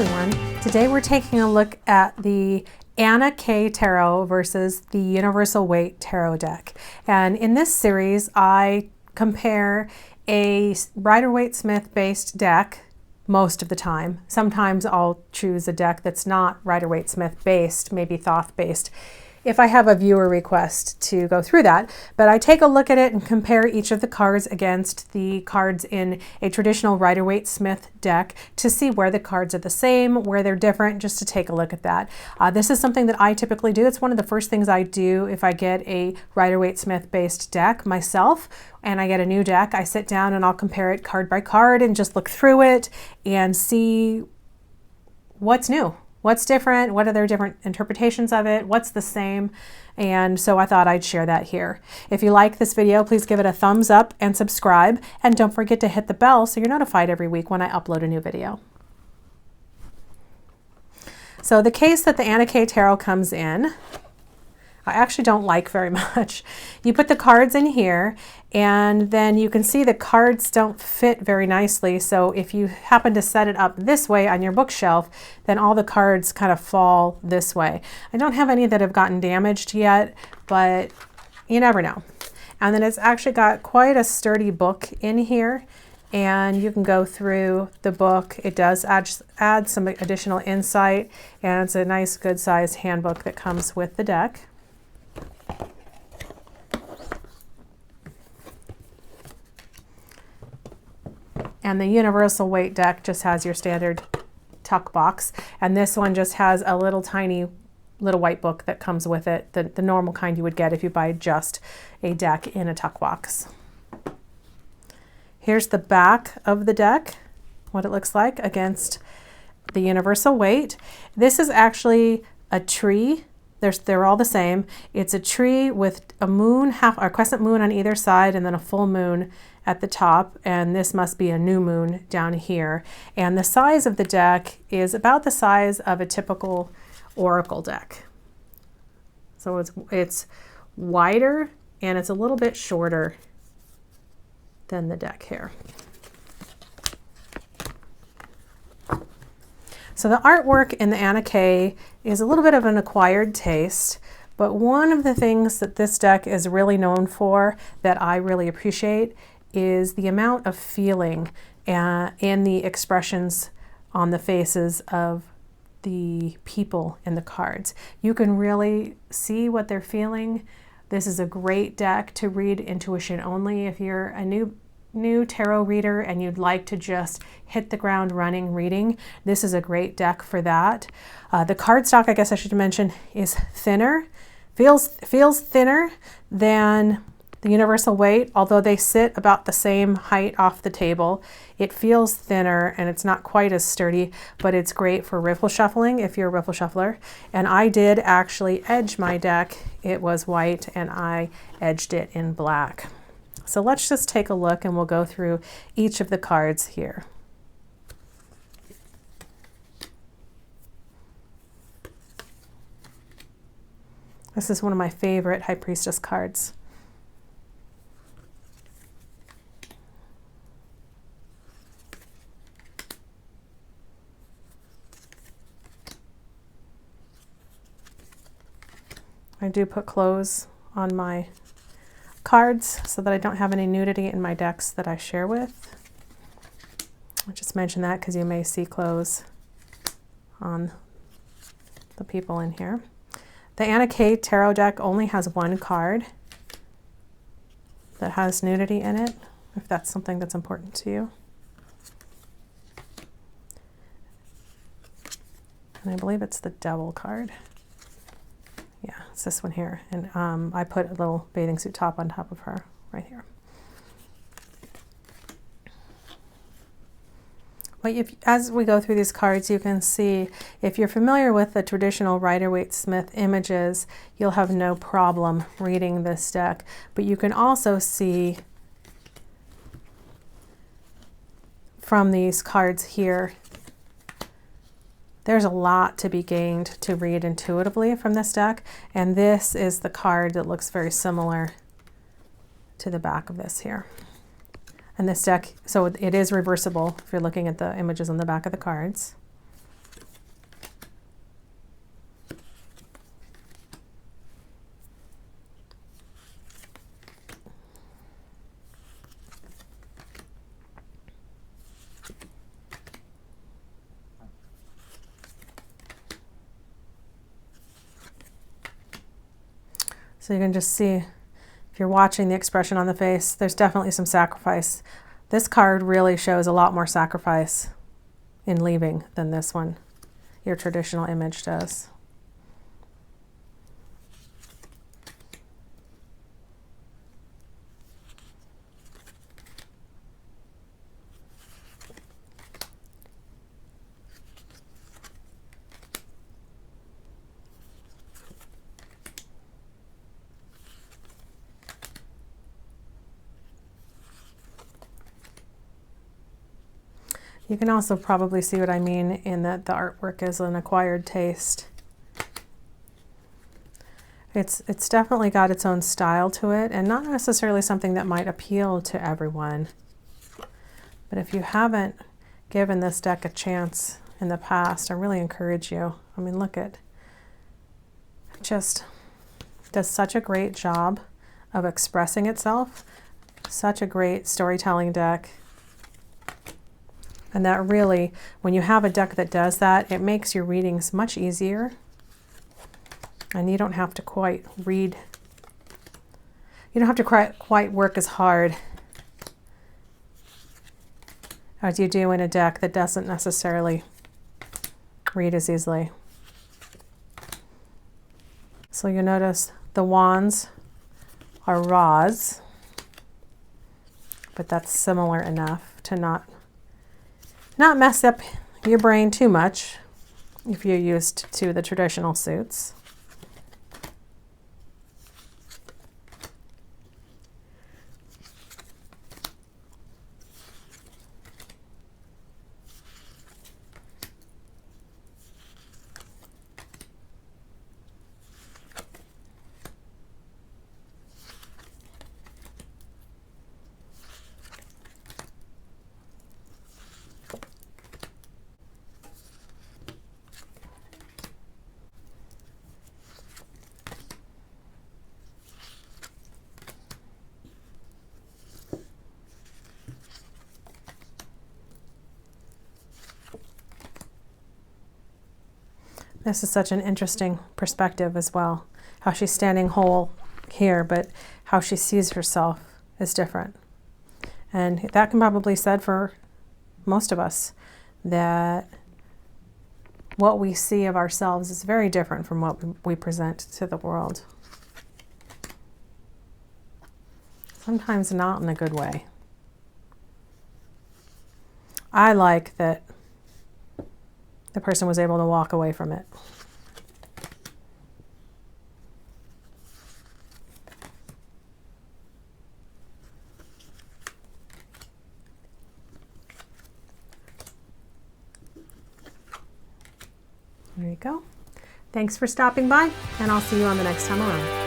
everyone. Today we're taking a look at the Anna K Tarot versus the Universal Weight Tarot deck. And in this series, I compare a Rider-Waite-Smith based deck most of the time. Sometimes I'll choose a deck that's not Rider-Waite-Smith based, maybe Thoth based, if I have a viewer request to go through that. But I take a look at it and compare each of the cards against the cards in a traditional Rider-Waite-Smith deck to see where the cards are the same, where they're different, just to take a look at that. This is something that I typically do. It's one of the first things I do if I get a Rider-Waite-Smith based deck myself and I get a new deck. I sit down and I'll compare it card by card and just look through it and see what's new. What's different? What are their different interpretations of it? What's the same? And so I thought I'd share that here. If you like this video, please give it a thumbs up and subscribe. And don't forget to hit the bell so you're notified every week when I upload a new video. So the case that the Anna K Tarot comes in, I actually don't like very much. You put the cards in here and then you can see the cards don't fit very nicely. So if you happen to set it up this way on your bookshelf, then all the cards kind of fall this way. I don't have any that have gotten damaged yet, but you never know. And then it's actually got quite a sturdy book in here, and you can go through the book. It does add some additional insight, and it's a nice good sized handbook that comes with the deck. And the Universal Weight deck just has your standard tuck box. And this one just has a little tiny little white book that comes with it, the normal kind you would get if you buy just a deck in a tuck box. Here's the back of the deck, what it looks like against the Universal Weight. This is actually a tree. They're all the same. It's a tree with a moon, a crescent moon on either side, and then a full moon at the top, and this must be a new moon down here. And the size of the deck is about the size of a typical oracle deck. So it's wider and it's a little bit shorter than the deck here. So the artwork in the Anna K is a little bit of an acquired taste, but one of the things that this deck is really known for that I really appreciate is the amount of feeling in the expressions on the faces of the people in the cards. You can really see what they're feeling. This is a great deck to read intuition only. If you're a new tarot reader and you'd like to just hit the ground running reading, this is a great deck for that. The cardstock, I guess I should mention, is thinner, feels thinner than the Universal Weight. Although they sit about the same height off the table, it feels thinner and it's not quite as sturdy, but it's great for riffle shuffling if you're a riffle shuffler. And I did actually edge my deck. It was white and I edged it in black. So let's just take a look and we'll go through each of the cards here. This is one of my favorite High Priestess cards. I do put clothes on my cards so that I don't have any nudity in my decks that I share with. I just mention that because you may see clothes on the people in here. The Anna K Tarot deck only has one card that has nudity in it, if that's something that's important to you. And I believe it's the Devil card. Yeah, it's this one here. And I put a little bathing suit top on top of her right here. But as we go through these cards, you can see if you're familiar with the traditional Rider-Waite-Smith images, you'll have no problem reading this deck. But you can also see from these cards here, there's a lot to be gained to read intuitively from this deck, and this is the card that looks very similar to the back of this here. And this deck, so it is reversible if you're looking at the images on the back of the cards. So you can just see, if you're watching the expression on the face, there's definitely some sacrifice. This card really shows a lot more sacrifice in leaving than this one, your traditional image, does. You can also probably see what I mean in that the artwork is an acquired taste. It's definitely got its own style to it, and not necessarily something that might appeal to everyone. But if you haven't given this deck a chance in the past, I really encourage you. I mean, look at it, just does such a great job of expressing itself. Such a great storytelling deck. And that really, when you have a deck that does that, it makes your readings much easier. And you don't have to quite read, you don't have to quite work as hard as you do in a deck that doesn't necessarily read as easily. So you notice the wands are rods, but that's similar enough to not mess up your brain too much if you're used to the traditional suits. This is such an interesting perspective as well. How she's standing whole here, but how she sees herself is different. And that can probably be said for most of us, that what we see of ourselves is very different from what we present to the world. Sometimes not in a good way. I like that the person was able to walk away from it. There you go. Thanks for stopping by, and I'll see you on the next time around.